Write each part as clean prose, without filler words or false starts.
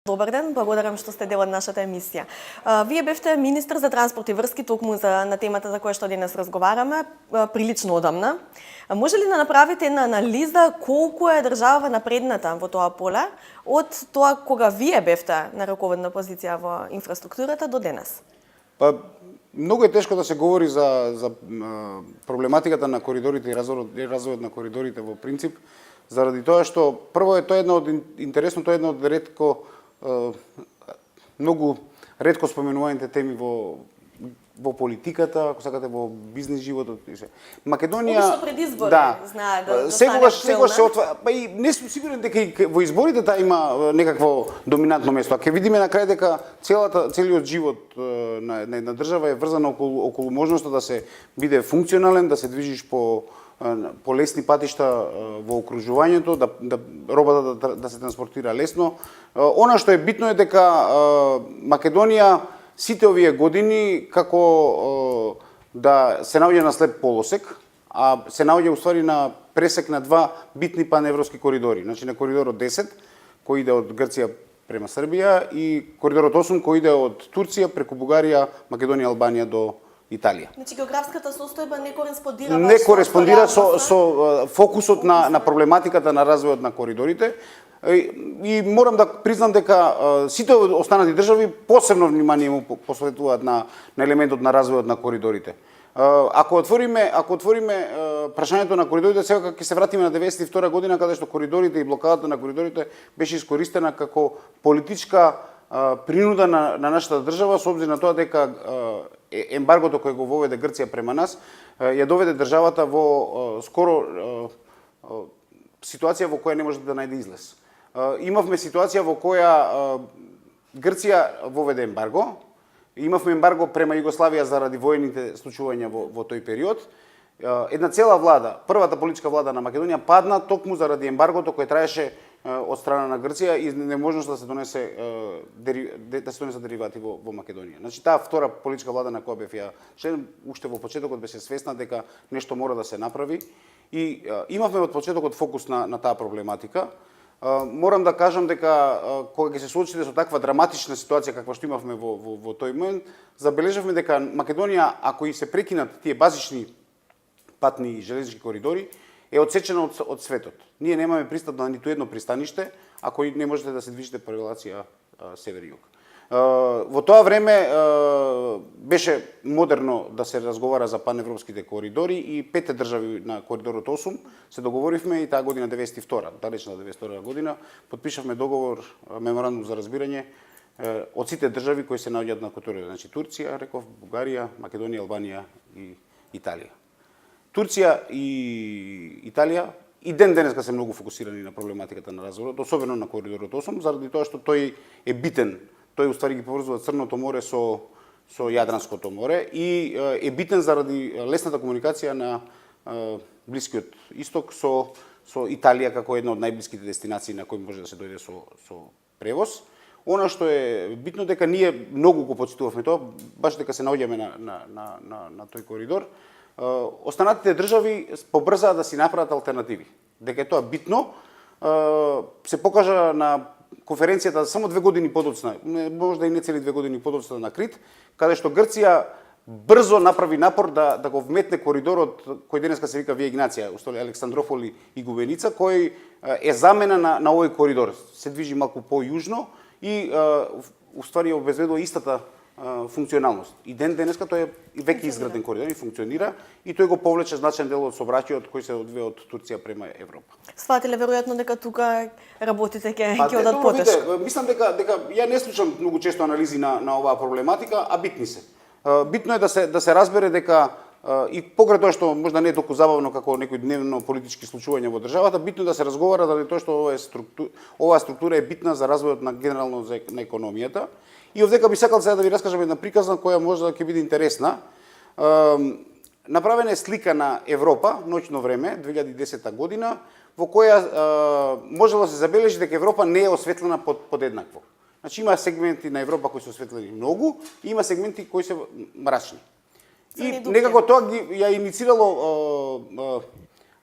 Добар ден, благодарам што сте дел од нашата емисија. Вие бевте министр за транспорт и врски токму на темата за која што денес разговараме, прилично одамна. Може ли да направите една анализа колку е државава напредната во тоа поле од тоа кога вие бевте на раководна позиција во инфраструктурата до денес? Па, многу е тешко да се говори за проблематиката на коридорите и развојот на коридорите во принцип, заради тоа што прво е тоа едно од интересно, тоа е едно од многу ретко споменуваните теми во политиката, ако сакате во бизнис животот и се. Македонија Обично пред избори, знае да сегогаш се отвара, па и не сум сигурен дека и во изборите таа има некакво доминантно место. А ќе видиме на крај дека целиот живот на една држава е врзан околу можноста да се биде функционален, да се движиш по лесни патишта во окружувањето, да робата да се транспортира лесно. Она што е битно е дека Македонија сите овие години како да се наоѓа на слеп полосек, а се наоѓа уствари на пресек на два битни паневропски коридори. Значи на коридорот 10 кој иде од Грција према Србија и коридорот 8 кој иде од Турција преку Бугарија, Македонија, Албанија до Италија. Значи географската состојба не кореспондира со фокусот на проблематиката на развојот на коридорите. И морам да признам дека сите останати држави посебно внимание му посветуваат на елементот на развојот на коридорите. Ако отвориме прашањето на коридорите, сега ќе се вратиме на 92 година каде што коридорите и блокадата на коридорите беше искористена како политичка принуда на нашата држава со обзир на тоа дека ембаргото кој го воведе Грција према нас ја доведе државата во скоро ситуација во која не може да најде излез. Имавме ситуација во која Грција воведе ембарго, имавме ембарго према Југославија заради воените случувања во тој период. Една цела влада, првата политичка влада на Македонија падна токму заради ембаргото кој траеше од страна на Грција и неможност да се донесе деривати во Македонија. Значи таа втора политичка влада на која бев ја член, уште во почетокот беше свесна дека нешто мора да се направи и имавме од почетокот фокус на таа проблематика. Морам да кажам дека кога ќе се соочите со таква драматична ситуација каква што имавме во тој момент, забележавме дека Македонија, ако и се прекинат тие базични патни и железнички коридори, е одсечена од светот. Ние немаме пристап на ниту едно пристаниште, ако не можете да се движите по релација север-југ. Во тоа време беше модерно да се разговара за паневропските коридори и петте држави на коридорот 8 се договоривме и таа година 92, далечна 92 година, подпишавме договор, меморандум за разбирање од сите држави кои се наоѓаат на коридорот, значи Турција, реков, Бугарија, Македонија, Албанија и Италија. Турција и Италија и денеска се многу фокусирани на проблематиката на развојот, особено на коридорот 8, заради тоа што тој е битен. Тој уствари ги поврзува Црното море со Јадранското море и е битен заради лесната комуникација на Блискиот Исток со Италија како една од најблиските дестинации на кои може да се дојде со превоз. Она што е битно дека ние многу го почитувавме тоа, баш дека се наоѓаме на тој коридор. Останатите држави побрзаа да си направат алтернативи. Дека е тоа битно, се покажа на конференцијата само 2 години подоцна, може да и не цели 2 години подоцна на Крит, каде што Грција брзо направи напор да го вметне коридорот кој денеска се вика Вија Игнација, устоли Александрополи и Губеница, кој е замена на овој коридор. Се движи малку по-јужно и уствари обезбедува истата функционалност. И денеска тој е веќе изграден коридор и функционира и тој го повлече значаен дел од сообраќајот кој се одвива од Турција према Европа. Сватиле веројатно дека тука работите ќе одат потешко. Мислам дека ја не слушам многу често анализи на оваа проблематика, а битни се. Битно е да се разбере дека и покрај тоа што можда не е толку забавно како некои дневно политички случувања во државата, битно е да се разговара дали тоа што оваа структура е битна за развојот на генерално на економијата. И овдека би сакал сега да ви раскажам една приказна која може да ќе биде интересна. Направена е слика на Европа, ноќно време, 2010 година, во која можело да се забележи дека Европа не е осветлена подеднакво. Значи има сегменти на Европа кои се осветлени многу и има сегменти кои се мрачни. И некако тоа ја иницирало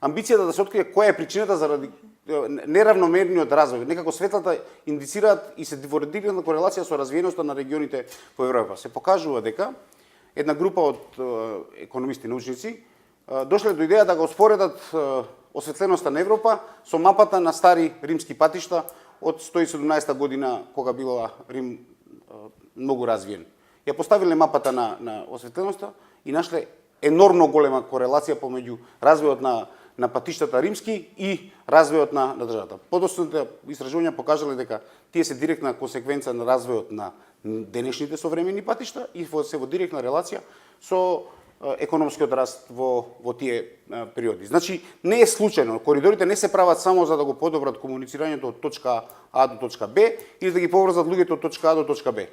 амбицијата да се открие која е причината заради неравномерниот развој. Некако светлата индицираат и се во директна корелација со развиеноста на регионите во Европа. Се покажува дека една група од економисти, научници, дошле до идеја да го споредат осветленоста на Европа со мапата на стари римски патишта од 117 година, кога била Рим многу развиен. Ја поставиле мапата на осветленоста и нашле енормно голема корелација помеѓу развојот на патиштата римски и развојот на државата. Подоцните истражувања покажале дека тие се директна консеквенца на развојот на денешните современи патишта и се во директна релација со економскиот раст во тие периоди. Значи, не е случајно. Коридорите не се прават само за да го подобрат комуницирањето од точка А до точка Б или да ги поврзат луѓето од точка А до точка Б.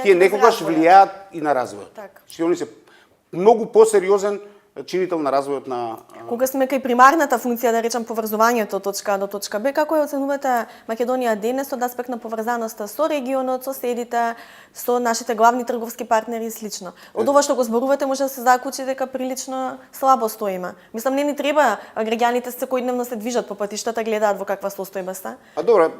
Тие некогаш влијаат и на развојот. Значи, они се многу посериозен чинител на развојот на... Кога сме кај примарната функција, да речам, поврзувањето од точка А до точка Б, како ја оценувате Македонија денес од аспект на поврзаноста со регионот, соседите, со нашите главни трговски партнери и слично? Од ова што го зборувате може да се заклучи дека прилично слабо стоиме. Мислам, не ни треба граѓаните секојдневно се движат по патиштата, гледаат во каква состојба сте. Добро,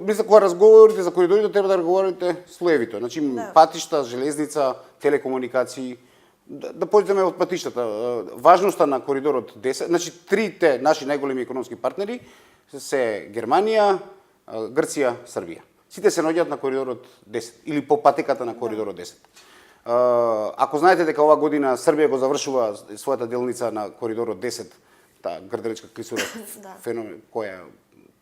мислам, кога разговорите за коридорите, треба да разговорите слоевито. Значи, патишта, железница, телекомуникации, да поđеме од патиштата. Важноста на коридорот 10, значи трите наши најголеми економски партнери се Германија, Грција, Србија. Сите се наоѓаат на коридорот 10 или по патеката на коридорот 10. Ако знаете дека ова година Србија го завршува својата делница на коридорот 10, таа грделечка клисура феномен која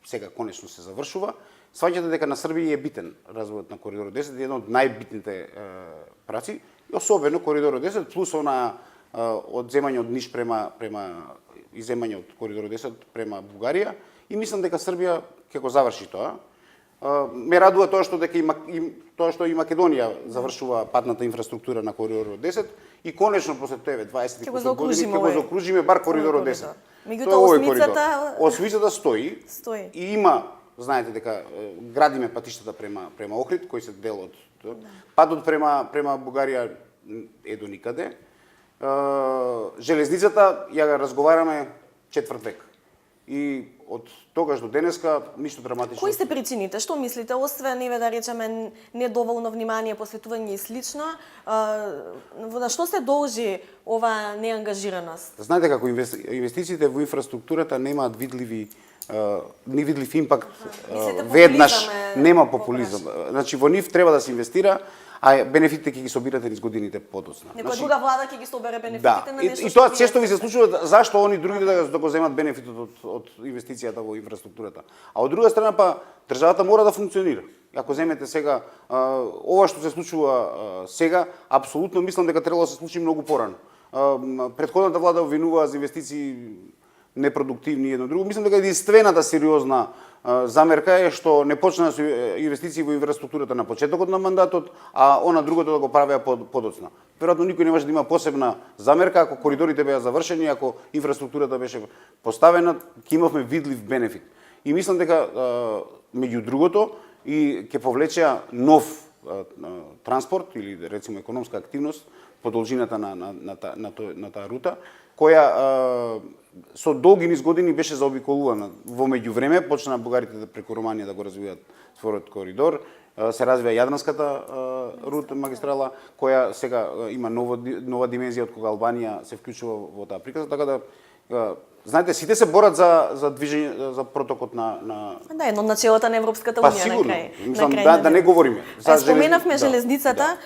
сега конечно се завршува, сваќате дека на Србија е битен развојот на коридорот 10, еден од најбитните праци. Особено коридорот 10 плюс она одземање од Ниш према иземање од коридорот 10 према Бугарија и мислам дека Србија ќе го заврши тоа. Ме радува тоа што дека и Македонија завршува патната инфраструктура на коридорот 10 и конечно после тоа 20 години ќе го заокружиме бар коридорот 10. Меѓутоа осмицата стои и има, знаете дека градиме патиштата према Охрид кои се дел од патот према Бугарија е до никаде. Железницата ја разговараме четврт век. И од тогаш до денеска ништо драматично. Кои се причините? Што мислите? Освен да речеме недоволно внимание, посветување и слично, на што се должи ова неангажираност? Знаете како инвестициите во инфраструктурата немаат невидлив импакт веднаш, нема популизам. Значи во нив треба да се инвестира, а бенефитите ќе ги собирате низ годините подоцна. Некоја друга влада ќе ги собере бенефитите на нешто. И тоа често ви се случува зашто они другите да го земат бенефитот од инвестицијата во инфраструктурата. А од друга страна па државата мора да функционира. Ако земете сега ова што се случува сега, апсолутно мислам дека требало да се случи многу порано. Претходната влада обвинува за инвестиции непродуктивни и едно друго. Мислам дека единствената сериозна замерка е што не почна со инвестиции во инфраструктурата на почетокот на мандатот, а она другото да го правеа подоцна. Веројатно никој не може да има посебна замерка ако коридорите беа завршени, ако инфраструктурата беше поставена, ќе имавме видлив бенефит. И мислам дека меѓу другото и ќе повлечеа нов транспорт или рецимо економска активност по должината на таа рута, која со долги низ години беше заобиколувана. Во меѓувреме почна бугарите преку Романија да го развијат својот коридор, се развија Јадранската рута магистрала, која сега има нова димензија од кога Албанија се вклучува во таа приказна, така да знаете, сите се борат за движење, за протокот на... Да, едно од начелата на Европската унија сигурно. На крај. Да не говориме. Споменавме железницата.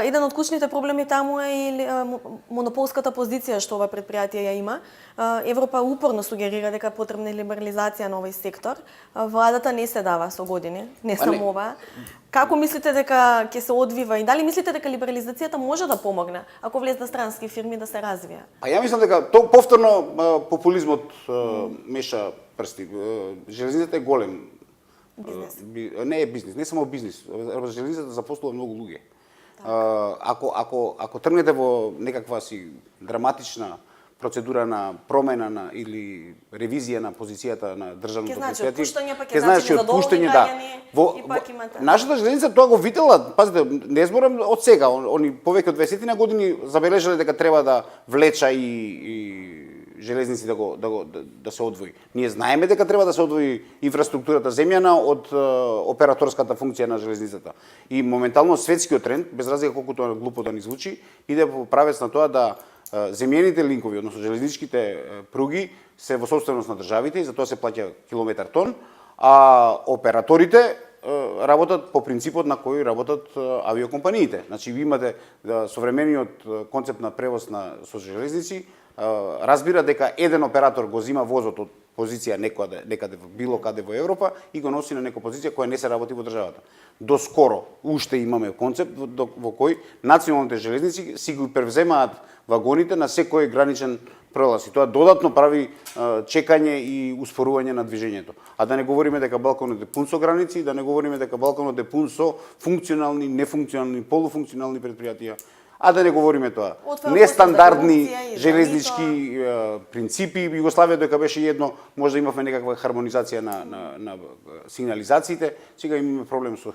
Еден од клучните проблеми таму е и монополската позиција што ова предпријатие ја има. Европа упорно сугерира дека потребна е либерализација на овој сектор. Владата не се дава со години, не само ова. Како мислите дека ќе се одвива и дали мислите дека либерализацијата може да помогне ако влезат странски фирми да се развија? Ја мислам дека повторно популизмот меша прсти. Железницата е голем бизнес. Не е бизнес, не само бизнес. Железницата запослува многу луѓе. Ако тргнете во некаква си драматична процедура на промена или ревизија на позицијата на државното предпријатие, ќе значи отпуштање, да. Нашата железница тоа го видела, пазите, не зборам од сега, они повеќе од 20 години забележале дека треба да влеча и железници да се одвои. Ние знаеме дека треба да се одвои инфраструктурата земјана од операторската функција на железницата. И моментално светскиот тренд, без разлика колку тоа глупо да ни звучи, иде по правец на тоа да земјените линкови, односно железничките пруги се во собственост на државите и за тоа се плаќа километар тон, а операторите работат по принципот на кој работат авиокомпаниите. Значи, ви имате современиот концепт на превоз со железници, разбира дека еден оператор го зима возот од позиција некаде било каде во Европа и го носи на некоја позиција која не се работи во државата. Доскоро уште имаме концепт во кој националните железници си го превземаат вагоните на секој граничен прелаз. И тоа додатно прави чекање и успорување на движењето. А да не говориме дека Балканот е пун со граници, да не говориме дека Балканот е пун со функционални, нефункционални, полуфункционални предпријатија. А да не говориме тоа. Нестандардни железнички принципи. Југославија дека беше едно, може да имавме некаква хармонизација на сигнализациите. Сега имаме проблем со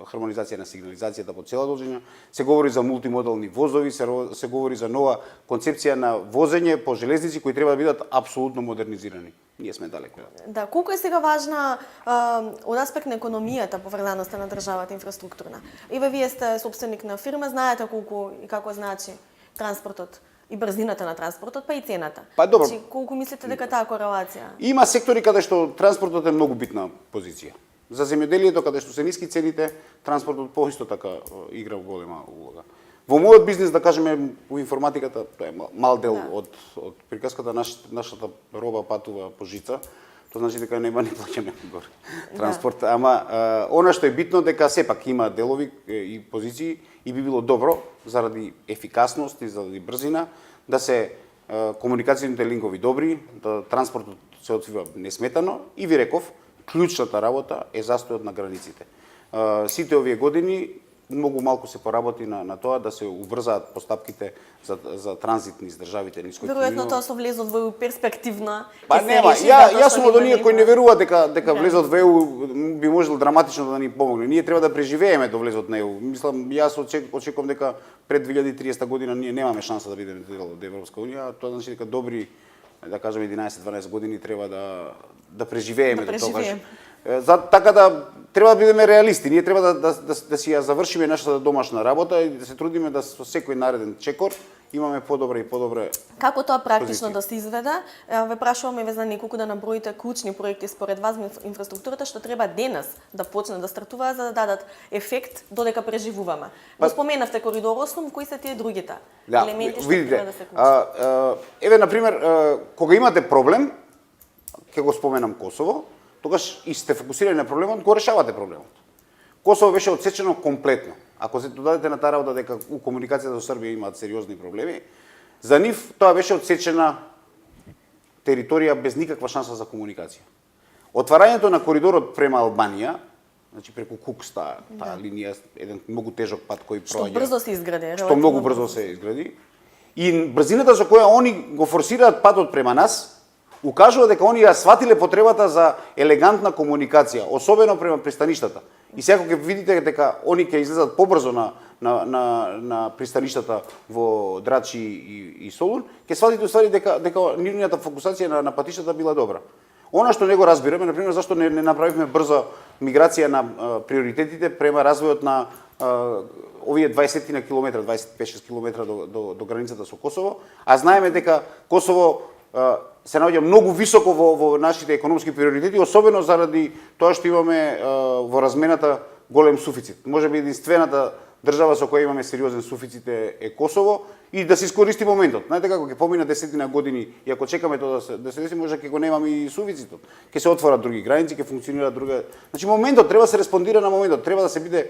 хармонизација на сигнализацијата по цела должина. Се говори за мултимодални возови, се говори за нова концепција на возење по железници кои треба да бидат апсолутно модернизирани. Ние сме далеко. Да, колку е сега важна од аспект на економијата поврзаноста на државата инфраструктурна? Еве вие сте собственик на фирма, знаете колку и како значи транспортот и брзината на транспортот, па и цената. Па добро. Значи, колку мислите дека таа корелација? Има сектори каде што транспортот е многу битна позиција. За земјоделието каде што се ниски цените, транспортот поисто така игра голема улога. Во мојот бизнис, да кажеме, во информатиката, тоа е мал дел од приказката, нашата роба патува по жица. Тоа значи дека нема ни плаќаме горе транспорт, ама она што е битно дека сепак има делови и позиции и би било добро заради ефикасност и заради брзина да се комуникацијните линкови добри, да транспортот се отвива несметано и ви реков, клучната работа е застојот на границите. Сите овие години многу малку се поработи на тоа да се убрзаат постапките за транзит низ државите низ кои веројатно тоа со влезот во перспективна. Па нема, јас сум од оние кои не веруваат дека влезот во ЕУ би можел драматично да ни помогне. Ние треба да преживееме до влезот на ЕУ. Мислам, јас очекувам дека пред 2030 година ние немаме шанса да бидеме дел од Европска унија, тоа значи дека добри, да кажеме 11-12 години треба да преживееме до тогаш. Така да треба да бидеме реалисти. Ние треба да си ја завршиме нашата домашна работа и да се трудиме да со секој нареден чекор имаме подобра и подобра. Како тоа практично да се изведе? Ве прашуваме ве за неколку да наброите клучни проекти според вас во инфраструктурата што треба денес да почне да стартува за да дадат ефект додека преживуваме. Го споменавте коридор 8, кои се тие другите елементи што треба да се клучат? Еве на пример, кога имате проблем, ќе го споменам Косово, тогаш и сте фокусирани на проблемот, го решавате проблемот. Косово беше отсечено комплетно. Ако се додадете на таа работа дека у комуникацијата со Србија имаат сериозни проблеми, за нив тоа беше отсечена територија без никаква шанса за комуникација. Отварањето на коридорот према Албанија, значи преку Кукс таа линија, еден многу тежок пат кој проаѓа. Што брзо се изгради. Што многу брзо се изгради. И брзината со која они го форсираат патот према нас, укажува дека они ја сватиле потребата за елегантна комуникација, особено према пристаништата. И сега ќе видите дека они ќе излезат побрзо на пристаништата во Драчи и Солун, ќе сватите уствари дека нивната фокусација на патиштата била добра. Она што не го разбираме, на пример, зашто не направивме брза миграција на приоритетите према развојот на овие 20 на километра, 25-6 километра до границата со Косово, а знаеме дека Косово се наоѓа многу високо во нашите економски приоритети, особено заради тоа што имаме во размената голем суфицит. Можеби единствената држава со која имаме сериозен суфицит е Косово и да се искористи моментот. Знаете како ќе помина 10 години и ако чекаме тоа да се деси, може ќе го немаме и суфицитот. Ќе се отворат други граници, ќе функционира друга. Значи моментот треба да се респондира на моментот, треба да се биде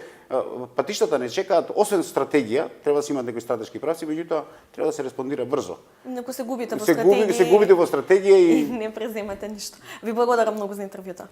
патиштата не чекаат, освен стратегија, треба да се имаат некои стратешки правци, меѓутоа треба да се респондира брзо. Ако се губите во стратегија. Се губите во стратегија и не преземате ништо. Ви благодарам многу за интервјуто.